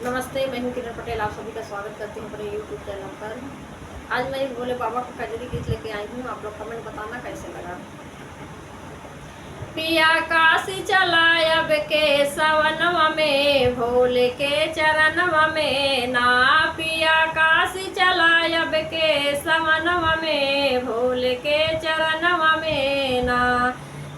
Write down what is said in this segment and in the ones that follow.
नमस्ते, मैं हूं किरण पटेल। आप सभी का स्वागत करती हूं अपने यूट्यूब चैनल पर। आज मैं इस भोले बाबा का कजरी गीत लेके आई हूं। आप लोग कमेंट बताना कैसे लगा। पिया काशी चला अब के सवनवा में, भोले के चरणवा में ना। पिया काशी चला अब के सवनवा में, भोले के चरणवा में ना।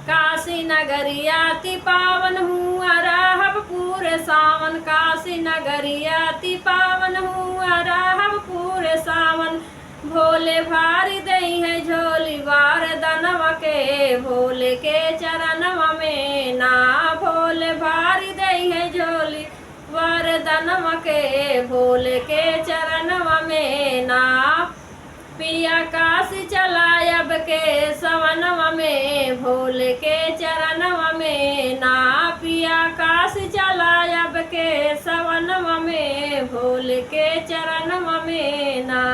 काशी नगरिया ति पावन हुआ रहब पूरे सावन, काशी नगरिया ति पावन हुआ रहब पूरे सावन। भोले भारी दई है झोली वार दनवा के, भोले के चरणवा में ना। भोले भारी दई है झोली वार दनवा के, भोले के चरणवा में ना। पिया काशी चला अब के सवनवा में, भोले के चरणवा में ना। पिया काशी चला अब के सवनवा में, भोले के चरणवा में ना।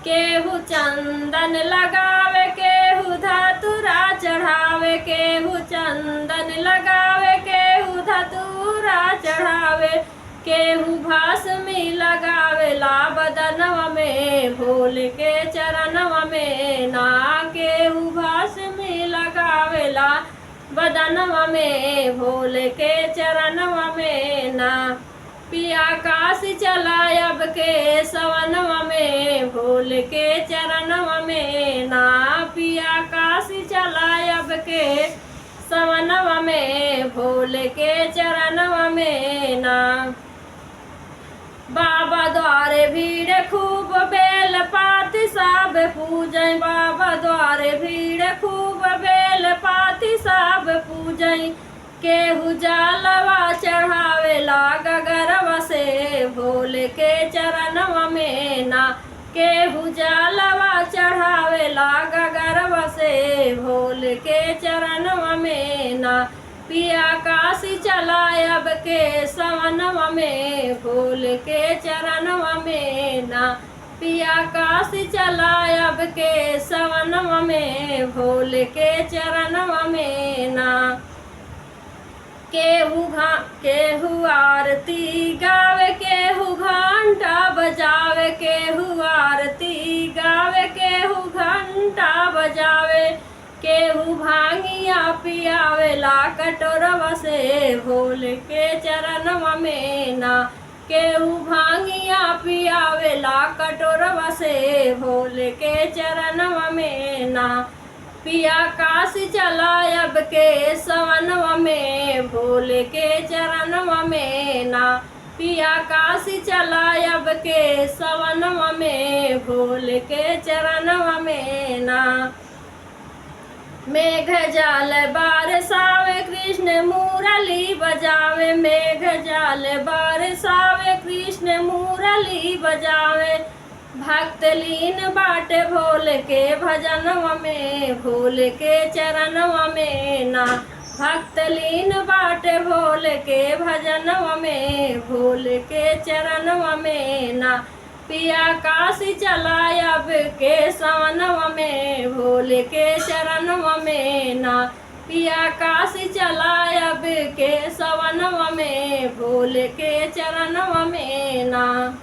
केहू चंदन लगावे, केहू धतूरा चढ़ावे, केहू चंदन लगावे, केहू धतूरा चढ़ावे। केहू भस्मी लगावे ला बदनवा में, भोले के चरणवा में ना। केहू भस्मी लगावे ला बदनवा में, भोले के चरणवा में ना। पिया काशी चला अब के सवनवा में, भोले के चरणवा में ना। पिया काशी चला अब के सवनवा में, भोले के चरणवा में ना। बाबा द्वारे भीड़ खूब बेल पाती सब पूजय, बाबा द्वारे भीड़ खूब बेल पाती सब पूजय। केहू जलवा चढ़ावे ला गगरवा से, भोले के चरणवा में ना। केहू जलवा चढ़ावे ला गगरवा से, भोले के चरणवा में ना। पिया काशी चला अब के सवनवा में, भोले के चरणवा में ना। पिया काशी चला अब के सवनवा में, भोले के चरणवा में ना। केहू आरती गावे, केहू घंटा बजावे, केहू आरती गावे, केहू घंटा बजावे। केहू भांगिया पियावे ला कटोरवा से, भोले के चरणवा में ना। केहू भांगिया पियावे ला कटोरवा से, भोले के चरणवा में ना। पिया काशी चला अब के सवनवा में, भोले के चरणवा में ना। पिया काशी चला अब के सवनवा में, भोले के चरणवा में ना। मेघ जाल बारसावे, कृष्ण मुरली बजावे, मेघ जाल बारसावे, कृष्ण मुरली बजावे। भक्त लीन बाटे भोले के भजनवा में, भोले के चरणवा में ना। भक्त लीन बाटे भोले के भजनवा में, भोले के चरणवा में ना। पिया काशी चला अब के सवनवा में, भोले के चरणवा में ना। पिया काशी चला अब के सवनवा में, भोले के चरणवा में ना।